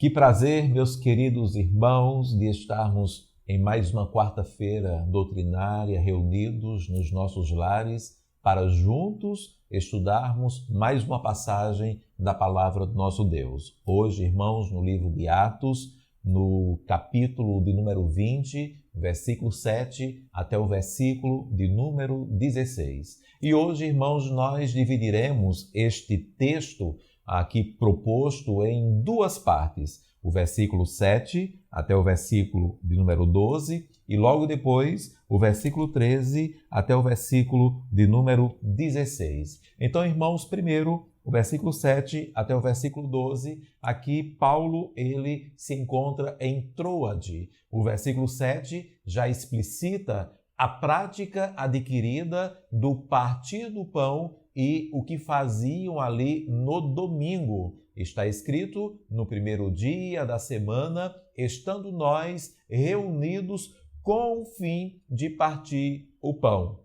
Que prazer, meus queridos irmãos, de estarmos em mais uma quarta-feira doutrinária reunidos nos nossos lares para juntos estudarmos mais uma passagem da palavra do nosso Deus. Hoje, irmãos, no livro de Atos, no capítulo de número 20, versículo 7 até o versículo de número 16. E hoje, irmãos, nós dividiremos este texto aqui proposto em duas partes, o versículo 7 até o versículo de número 12 e logo depois o versículo 13 até o versículo de número 16. Então, irmãos, primeiro o versículo 7 até o versículo 12, aqui Paulo ele se encontra em Troade. O versículo 7 já explicita a prática adquirida do partir do pão e o que faziam ali no domingo. Está escrito: no primeiro dia da semana, estando nós reunidos com o fim de partir o pão.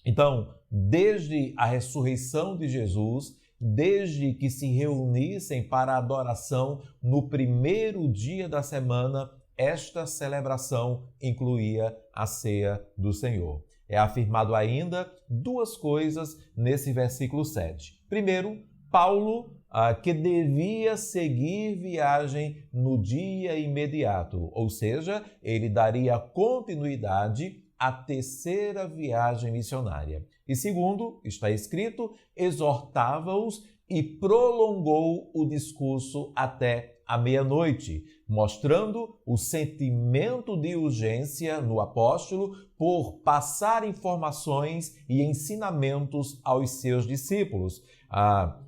Então, desde a ressurreição de Jesus, desde que se reunissem para a adoração no primeiro dia da semana, esta celebração incluía a ceia do Senhor. É afirmado ainda duas coisas nesse versículo 7. Primeiro, Paulo, que devia seguir viagem no dia imediato, ou seja, ele daria continuidade à terceira viagem missionária. E segundo, está escrito, exortava-os e prolongou o discurso até a meia-noite, mostrando o sentimento de urgência no apóstolo por passar informações e ensinamentos aos seus discípulos.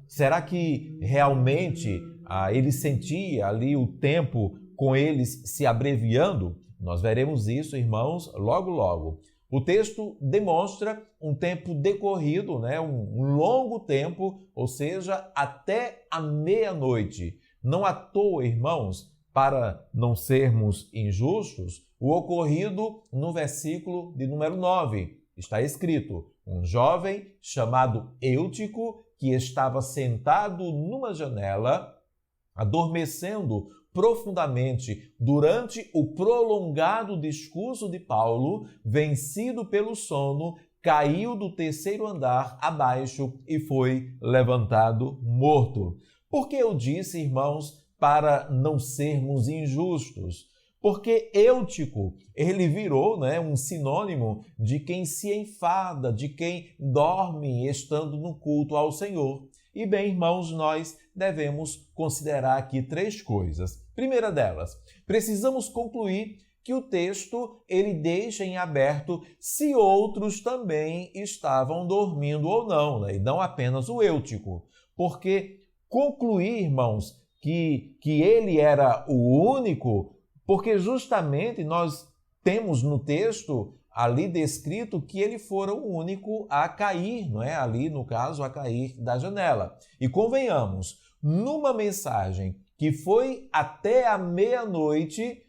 Será que realmente ele sentia ali o tempo com eles se abreviando? Nós veremos isso, irmãos, logo logo. O texto demonstra um tempo decorrido, um longo tempo, ou seja, até a meia-noite. Não à toa, irmãos, para não sermos injustos, o ocorrido no versículo de número 9. Está escrito: um jovem chamado Eutico, que estava sentado numa janela, adormecendo profundamente durante o prolongado discurso de Paulo, vencido pelo sono, caiu do terceiro andar abaixo e foi levantado morto. Por que eu disse, irmãos, para não sermos injustos? Porque Eutico, ele virou um sinônimo de quem se enfada, de quem dorme estando no culto ao Senhor. E bem, irmãos, nós devemos considerar aqui três coisas. Primeira delas, precisamos concluir que o texto ele deixa em aberto se outros também estavam dormindo ou não, e não apenas o Eutico. Porque concluir, irmãos, que ele era o único, porque justamente nós temos no texto ali descrito que ele fora o único a cair, ali no caso, a cair da janela. E convenhamos, numa mensagem que foi até a meia-noite,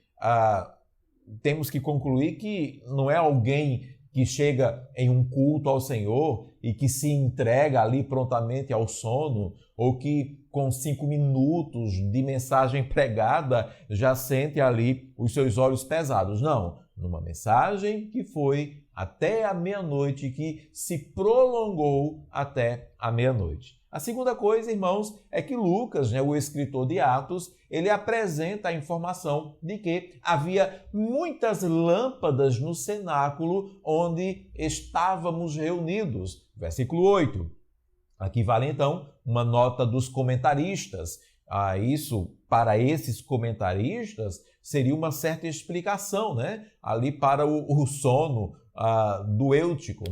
temos que concluir que não é alguém que chega em um culto ao Senhor e que se entrega ali prontamente ao sono, ou que com 5 minutos de mensagem pregada já sente ali os seus olhos pesados. Não, numa mensagem que foi até a meia-noite, que se prolongou até a meia-noite. A segunda coisa, irmãos, é que Lucas, o escritor de Atos, ele apresenta a informação de que havia muitas lâmpadas no cenáculo onde estávamos reunidos. Versículo 8. Aqui vale, então, uma nota dos comentaristas. Isso, para esses comentaristas, seria uma certa explicação, ali para o sono do Eutico,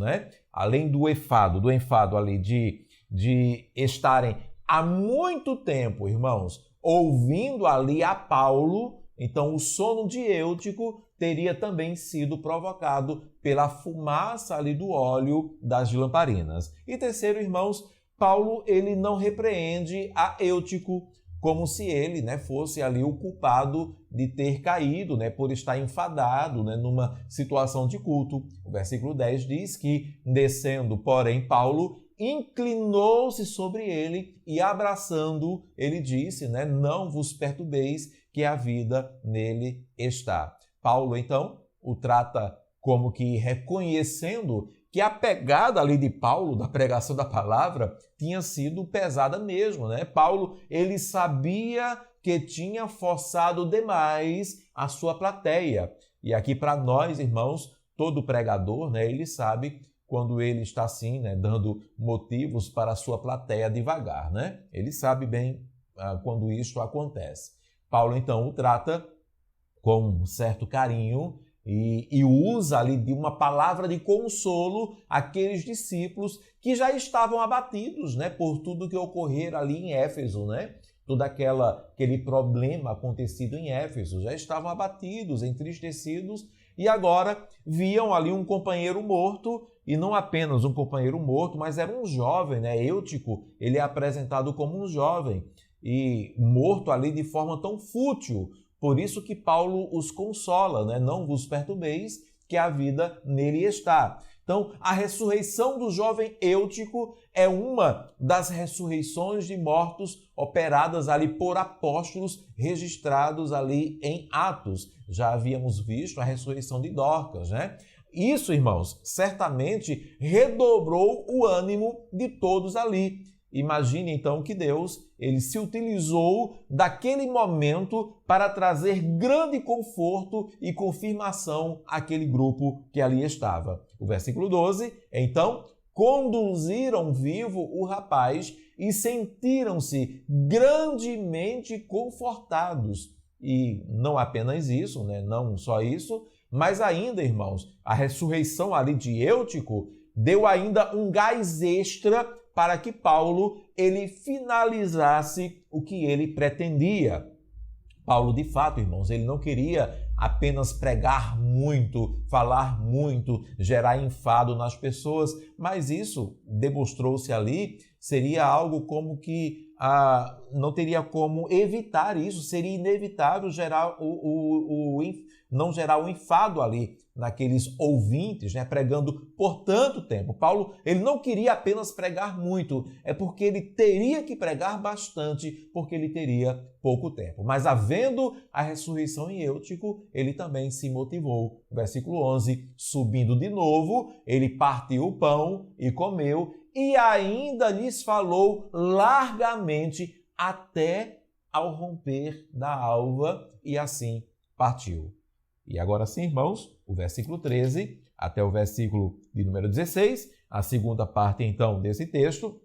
além do enfado ali de estarem há muito tempo, irmãos, ouvindo ali a Paulo. Então, o sono de Eutico teria também sido provocado pela fumaça ali do óleo das lamparinas. E terceiro, irmãos, Paulo ele não repreende a Eutico como se ele fosse ali o culpado de ter caído, por estar enfadado numa situação de culto. O versículo 10 diz que, descendo, porém, Paulo inclinou-se sobre ele e, abraçando, ele disse, não vos perturbeis, que a vida nele está. Paulo, então, o trata como que reconhecendo que a pegada ali de Paulo, da pregação da palavra, tinha sido pesada mesmo, né? Paulo, ele sabia que tinha forçado demais a sua plateia. E aqui para nós, irmãos, todo pregador, né, ele sabe quando ele está assim, né, dando motivos para a sua plateia devagar, né? Ele sabe bem quando isso acontece. Paulo, então, o trata com um certo carinho e usa ali de uma palavra de consolo aqueles discípulos que já estavam abatidos, né, por tudo que ocorrera ali em Éfeso, né? Todo aquele problema acontecido em Éfeso, já estavam abatidos, entristecidos, e agora viam ali um companheiro morto, e não apenas um companheiro morto, mas era um jovem, né? Eutico, ele é apresentado como um jovem, e morto ali de forma tão fútil. Por isso que Paulo os consola, né? Não vos perturbeis, que a vida nele está. Então, a ressurreição do jovem Eutico é uma das ressurreições de mortos operadas ali por apóstolos registrados ali em Atos. Já havíamos visto a ressurreição de Dorcas, né? Isso, irmãos, certamente redobrou o ânimo de todos ali. Imagine então que Deus, ele se utilizou daquele momento para trazer grande conforto e confirmação àquele grupo que ali estava. O versículo 12, então, conduziram vivo o rapaz e sentiram-se grandemente confortados. E não apenas isso, né? Não só isso, mas ainda, irmãos, a ressurreição ali de Eutico deu ainda um gás extra para que Paulo ele finalizasse o que ele pretendia. Paulo, de fato, irmãos, ele não queria apenas pregar muito, falar muito, gerar enfado nas pessoas, mas isso demonstrou-se ali, seria algo como que não teria como evitar isso, seria inevitável gerar não gerar o enfado ali naqueles ouvintes, né, pregando por tanto tempo. Paulo, ele não queria apenas pregar muito, é porque ele teria que pregar bastante, porque ele teria pouco tempo. Mas havendo a ressurreição em Eutico, ele também se motivou. Versículo 11, subindo de novo, ele partiu o pão e comeu, e ainda lhes falou largamente até ao romper da alva, e assim partiu. E agora sim, irmãos, o versículo 13 até o versículo de número 16, a segunda parte, então, desse texto,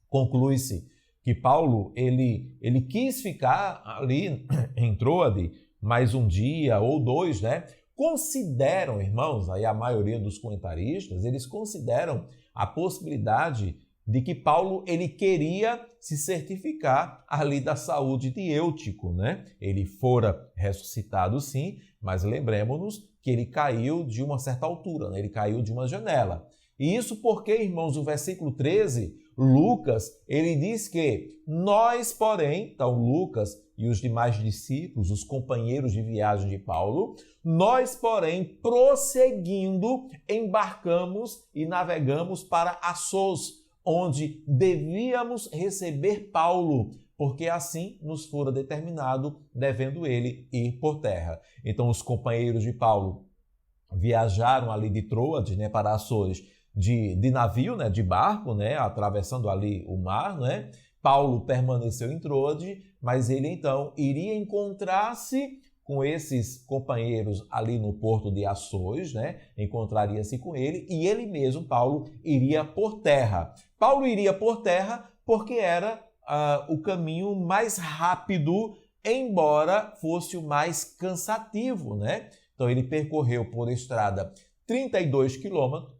conclui-se que Paulo, ele quis ficar ali em Troade mais um dia ou dois, né? Consideram, irmãos, aí a maioria dos comentaristas, eles consideram a possibilidade de que Paulo ele queria se certificar ali da saúde de Eutico, né? Ele fora ressuscitado sim, mas lembremos-nos que ele caiu de uma certa altura, né? Ele caiu de uma janela. E isso porque, irmãos, no versículo 13, Lucas, ele diz que nós, porém, então Lucas e os demais discípulos, os companheiros de viagem de Paulo, nós, porém, prosseguindo, embarcamos e navegamos para Assos, onde devíamos receber Paulo, porque assim nos fora determinado, devendo ele ir por terra. Então, os companheiros de Paulo viajaram ali de Troade, né, para Assos, de navio, né, de barco, né, atravessando ali o mar, né? Paulo permaneceu em Troade, mas ele então iria encontrar-se com esses companheiros ali no porto de Assos, né? Encontraria-se com ele e ele mesmo, Paulo, iria por terra. Paulo iria por terra porque era o caminho mais rápido, embora fosse o mais cansativo, né? Então ele percorreu por estrada 32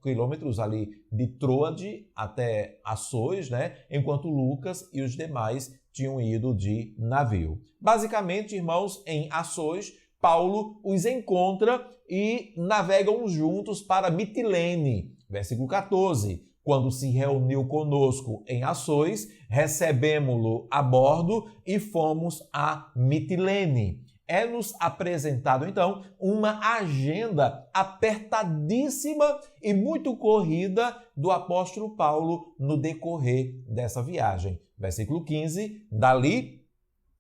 quilômetros ali de Troade até Assos, né? Enquanto Lucas e os demais tinham ido de navio. Basicamente, irmãos, em Assos, Paulo os encontra e navegam juntos para Mitilene. Versículo 14. Quando se reuniu conosco em Assos, recebemo-lo a bordo e fomos a Mitilene. É-nos apresentado, então, uma agenda apertadíssima e muito corrida do apóstolo Paulo no decorrer dessa viagem. Versículo 15, dali,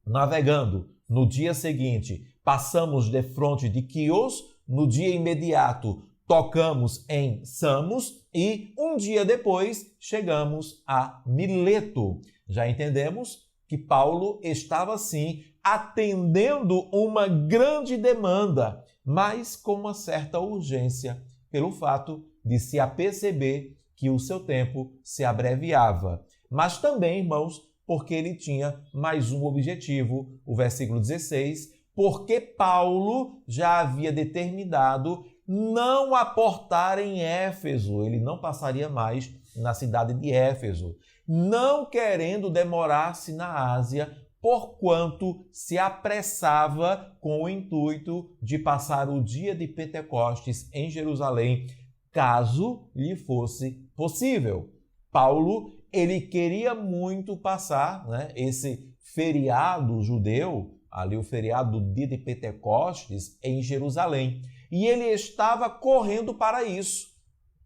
navegando, No dia seguinte, passamos defronte de Quios. No dia imediato, tocamos em Samos e um dia depois chegamos a Mileto. Já entendemos que Paulo estava, sim, atendendo uma grande demanda, mas com uma certa urgência, pelo fato de se aperceber que o seu tempo se abreviava. Mas também, irmãos, porque ele tinha mais um objetivo, o versículo 16, porque Paulo já havia determinado não aportar em Éfeso, ele não passaria mais na cidade de Éfeso, não querendo demorar-se na Ásia, porquanto se apressava com o intuito de passar o dia de Pentecostes em Jerusalém, caso lhe fosse possível. Paulo, ele queria muito passar, esse feriado judeu, ali o feriado do dia de Pentecostes, em Jerusalém. E ele estava correndo para isso,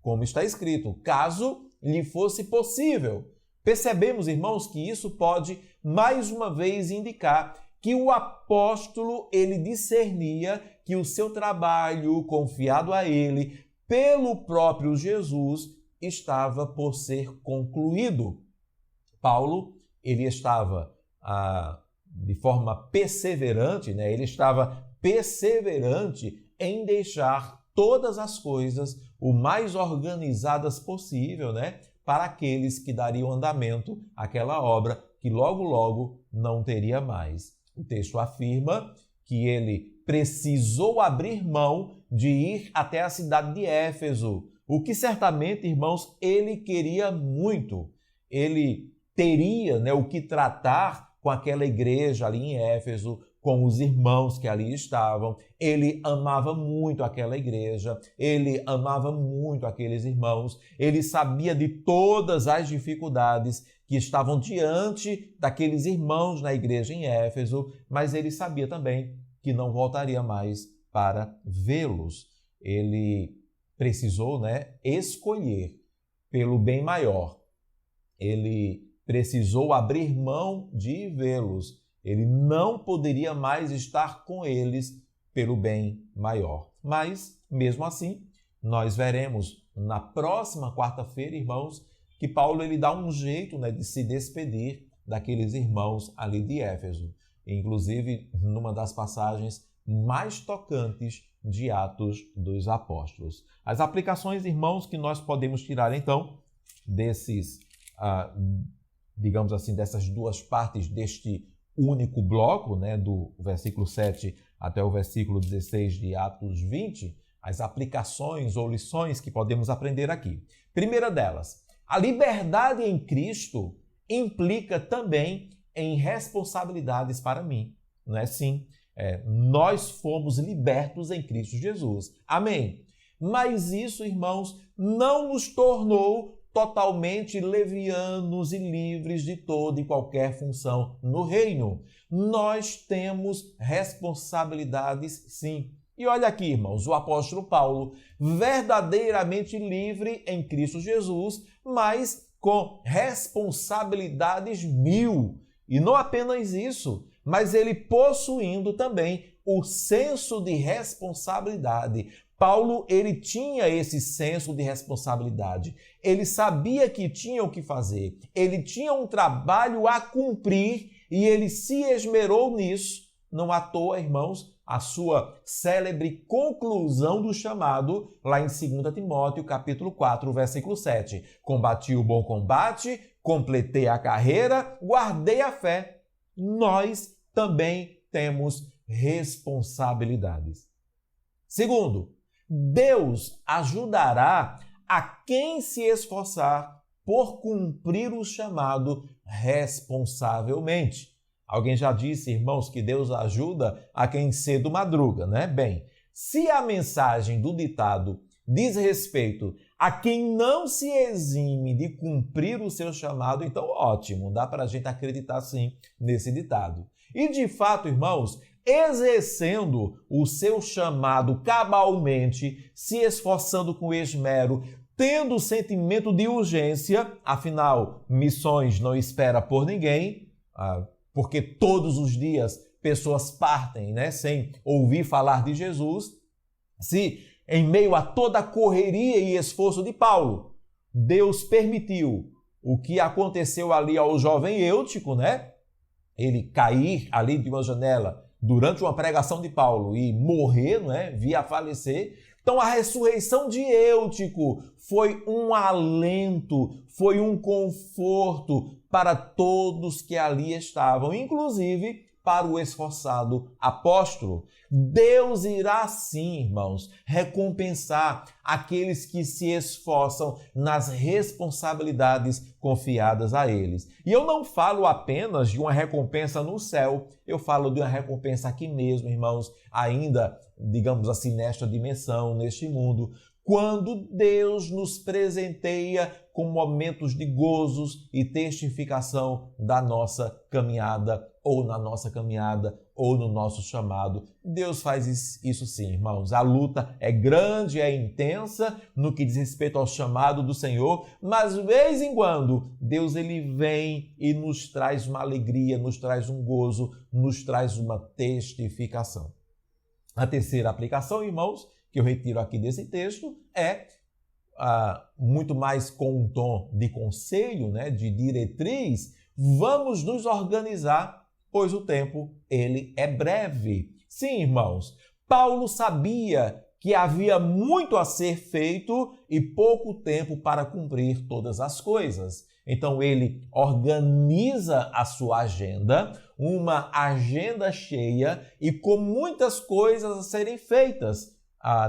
como está escrito, caso lhe fosse possível. Percebemos, irmãos, que isso pode, mais uma vez, indicar que o apóstolo, ele discernia que o seu trabalho, confiado a ele, pelo próprio Jesus, estava por ser concluído. Paulo, ele estava de forma perseverante, ele estava perseverante em deixar todas as coisas o mais organizadas possível, para aqueles que dariam andamento àquela obra que logo, logo não teria mais. O texto afirma que ele precisou abrir mão de ir até a cidade de Éfeso, o que certamente, irmãos, ele queria muito. Ele teria o que tratar com aquela igreja ali em Éfeso, com os irmãos que ali estavam. Ele amava muito aquela igreja, ele amava muito aqueles irmãos, ele sabia de todas as dificuldades que estavam diante daqueles irmãos na igreja em Éfeso, mas ele sabia também que não voltaria mais para vê-los. Ele precisou, escolher pelo bem maior. Ele precisou abrir mão de vê-los. Ele não poderia mais estar com eles pelo bem maior. Mas, mesmo assim, nós veremos na próxima quarta-feira, irmãos, que Paulo ele dá um jeito de se despedir daqueles irmãos ali de Éfeso. Inclusive, numa das passagens mais tocantes de Atos dos Apóstolos. As aplicações, irmãos, que nós podemos tirar, então, digamos assim, dessas duas partes deste único bloco, do versículo 7 até o versículo 16 de Atos 20, as aplicações ou lições que podemos aprender aqui. Primeira delas, a liberdade em Cristo implica também em responsabilidades para mim, não é assim? Nós fomos libertos em Cristo Jesus. Amém? Mas isso, irmãos, não nos tornou totalmente levianos e livres de toda e qualquer função no reino. Nós temos responsabilidades, sim. E olha aqui, irmãos, o apóstolo Paulo, verdadeiramente livre em Cristo Jesus, mas com responsabilidades 1000. E não apenas isso, mas ele possuindo também o senso de responsabilidade. Paulo, ele tinha esse senso de responsabilidade. Ele sabia que tinha o que fazer. Ele tinha um trabalho a cumprir e ele se esmerou nisso. Não à toa, irmãos, a sua célebre conclusão do chamado, lá em 2 Timóteo, capítulo 4, versículo 7. Combati o bom combate, completei a carreira, guardei a fé. Nós também temos responsabilidades. Segundo, Deus ajudará a quem se esforçar por cumprir o chamado responsavelmente. Alguém já disse, irmãos, que Deus ajuda a quem cedo madruga, Bem, se a mensagem do ditado diz respeito a quem não se exime de cumprir o seu chamado, então ótimo, dá para a gente acreditar sim nesse ditado. E de fato, irmãos, exercendo o seu chamado cabalmente, se esforçando com esmero, tendo o sentimento de urgência, afinal, missões não espera por ninguém, porque todos os dias pessoas partem, né, sem ouvir falar de Jesus, se em meio a toda a correria e esforço de Paulo, Deus permitiu o que aconteceu ali ao jovem Eutico, né? Ele cair ali de uma janela durante uma pregação de Paulo e morrer, né? Vir a falecer. Então a ressurreição de Eutico foi um alento, foi um conforto para todos que ali estavam, inclusive para o esforçado apóstolo. Deus irá sim, irmãos, recompensar aqueles que se esforçam nas responsabilidades confiadas a eles. E eu não falo apenas de uma recompensa no céu, eu falo de uma recompensa aqui mesmo, irmãos, ainda, digamos assim, nesta dimensão, neste mundo, quando Deus nos presenteia com momentos de gozos e testificação da nossa caminhada, ou na nossa caminhada, ou no nosso chamado. Deus faz isso sim, irmãos. A luta é grande, é intensa no que diz respeito ao chamado do Senhor, mas de vez em quando Deus ele vem e nos traz uma alegria, nos traz um gozo, nos traz uma testificação. A terceira aplicação, irmãos, que eu retiro aqui desse texto é muito mais com um tom de conselho, né, de diretriz. Vamos nos organizar, pois o tempo ele é breve. Sim, irmãos, Paulo sabia que havia muito a ser feito e pouco tempo para cumprir todas as coisas. Então ele organiza a sua agenda, uma agenda cheia e com muitas coisas a serem feitas,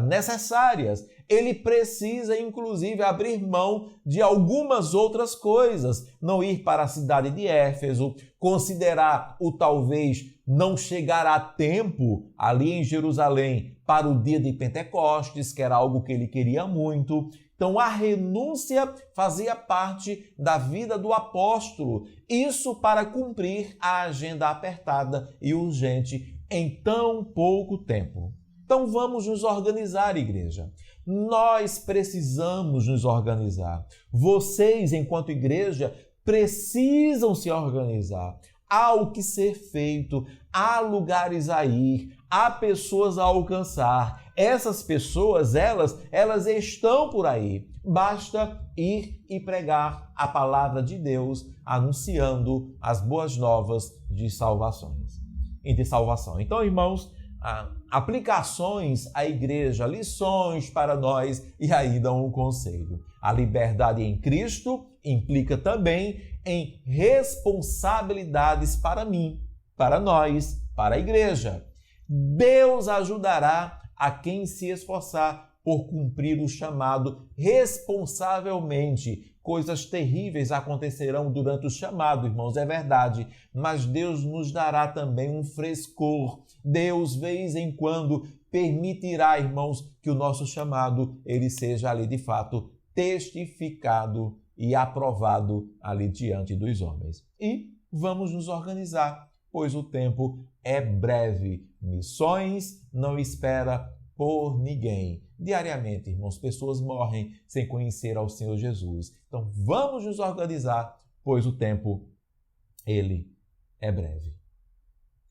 necessárias. Ele precisa, inclusive, abrir mão de algumas outras coisas, não ir para a cidade de Éfeso, considerar o talvez não chegar a tempo ali em Jerusalém para o dia de Pentecostes, que era algo que ele queria muito. Então, a renúncia fazia parte da vida do apóstolo, isso para cumprir a agenda apertada e urgente em tão pouco tempo. Então vamos nos organizar, igreja. Nós precisamos nos organizar. Vocês, enquanto igreja, precisam se organizar. Há o que ser feito, há lugares a ir, há pessoas a alcançar. Essas pessoas, elas estão por aí. Basta ir e pregar a palavra de Deus, anunciando as boas novas de salvação. Então, irmãos, aplicações à igreja, lições para nós e ainda um conselho. A liberdade em Cristo implica também em responsabilidades para mim, para nós, para a igreja. Deus ajudará a quem se esforçar por cumprir o chamado responsavelmente. Coisas terríveis acontecerão durante o chamado, irmãos, é verdade, mas Deus nos dará também um frescor. Deus, vez em quando, permitirá, irmãos, que o nosso chamado ele seja ali, de fato, testificado e aprovado ali diante dos homens. E vamos nos organizar, pois o tempo é breve. Missões não espera por ninguém. Diariamente, irmãos, pessoas morrem sem conhecer ao Senhor Jesus. Então, vamos nos organizar, pois o tempo, ele é breve.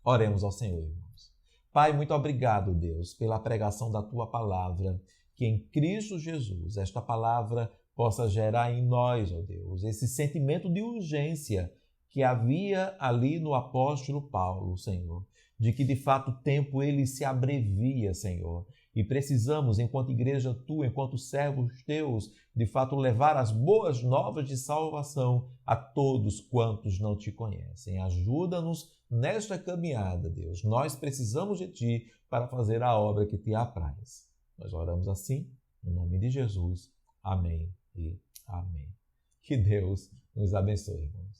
Oremos ao Senhor, irmãos. Pai, muito obrigado, Deus, pela pregação da Tua palavra, que em Cristo Jesus, esta palavra possa gerar em nós, ó Deus, esse sentimento de urgência que havia ali no apóstolo Paulo, Senhor, de que de fato o tempo ele se abrevia, Senhor, e precisamos, enquanto igreja tua, enquanto servos teus, de fato levar as boas novas de salvação a todos quantos não te conhecem. Ajuda-nos nesta caminhada, Deus. Nós precisamos de ti para fazer a obra que te apraz. Nós oramos assim, no nome de Jesus. Amém e amém. Que Deus nos abençoe, irmãos.